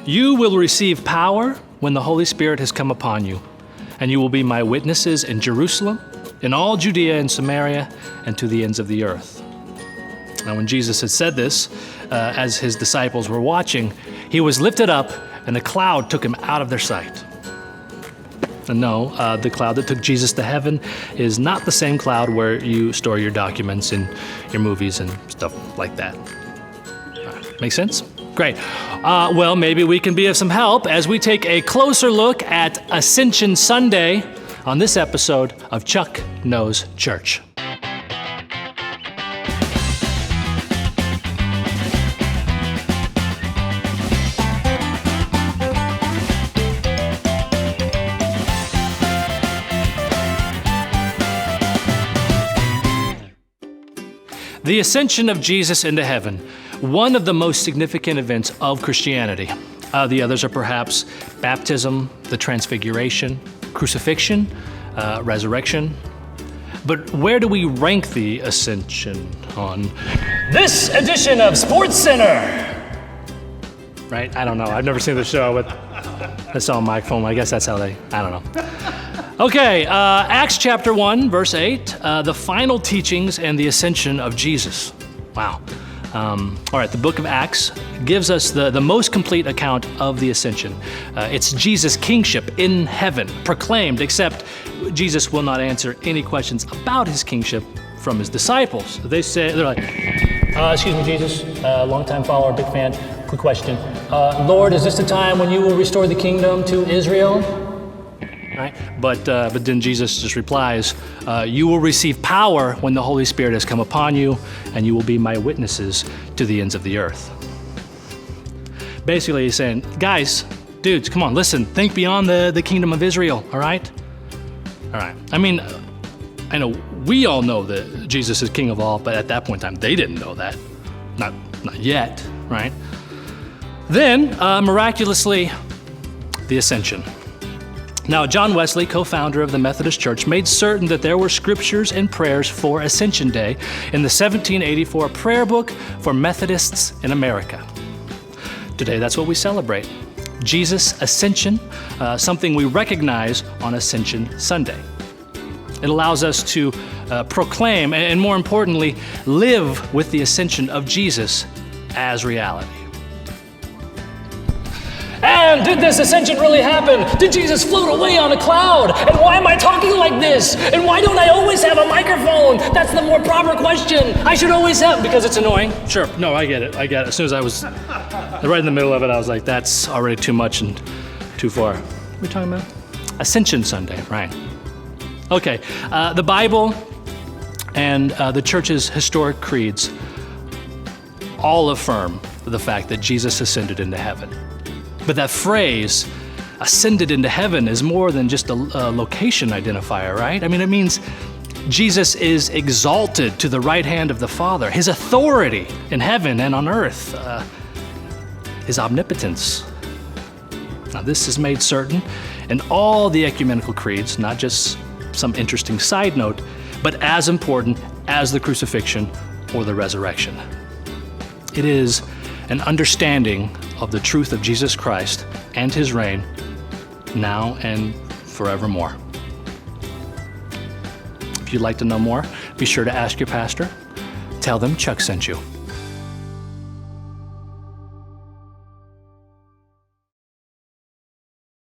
You will receive power when the Holy Spirit has come upon you, and you will be my witnesses in Jerusalem, in all Judea and Samaria, and to the ends of the earth. Now, when Jesus had said this, as his disciples were watching, he was lifted up, and a cloud took him out of their sight. And no, the cloud that took Jesus to heaven is not the same cloud where you store your documents and your movies and stuff like that. Make sense? Great. Well, maybe we can be of some help as we take a closer look at Ascension Sunday on this episode of Chuck Knows Church. The ascension of Jesus into heaven, one of the most significant events of Christianity. The others are perhaps baptism, the transfiguration, crucifixion, resurrection. But where do we rank the ascension on this edition of Sports Center? Right? I don't know. I've never seen the show, but I saw a microphone. I guess that's how I don't know. Okay, Acts chapter 1, verse 8, the final teachings and the ascension of Jesus. Wow. All right, the book of Acts gives us the most complete account of the ascension. It's Jesus' kingship in heaven, proclaimed, except Jesus will not answer any questions about his kingship from his disciples. They're like, excuse me, Jesus, longtime follower, big fan, quick question. Lord, is this the time when you will restore the kingdom to Israel? Right? But then Jesus just replies, you will receive power when the Holy Spirit has come upon you, and you will be my witnesses to the ends of the earth. Basically, he's saying, guys, dudes, come on, listen, think beyond the kingdom of Israel, all right? All right. I mean, I know we all know that Jesus is king of all, but at that point in time, they didn't know that. Not yet, right? Then, miraculously, the ascension. Now, John Wesley, co-founder of the Methodist Church, made certain that there were scriptures and prayers for Ascension Day in the 1784 prayer book for Methodists in America. Today, that's what we celebrate. Jesus' ascension, something we recognize on Ascension Sunday. It allows us to proclaim and, more importantly, live with the ascension of Jesus as reality. And did this ascension really happen? Did Jesus float away on a cloud? And why am I talking like this? And why don't I always have a microphone? That's the more proper question. I should always have, because it's annoying. Sure, no, I get it. As soon as I was right in the middle of it, I was like, that's already too much and too far. What are we talking about? Ascension Sunday, right. Okay, the Bible and the church's historic creeds all affirm the fact that Jesus ascended into heaven. But that phrase, ascended into heaven, is more than just a location identifier, right? I mean, it means Jesus is exalted to the right hand of the Father, his authority in heaven and on earth, his omnipotence. Now, this is made certain in all the ecumenical creeds, not just some interesting side note, but as important as the crucifixion or the resurrection. It is an understanding of the truth of Jesus Christ and his reign now and forevermore. If you'd like to know more, be sure to ask your pastor. Tell them Chuck sent you.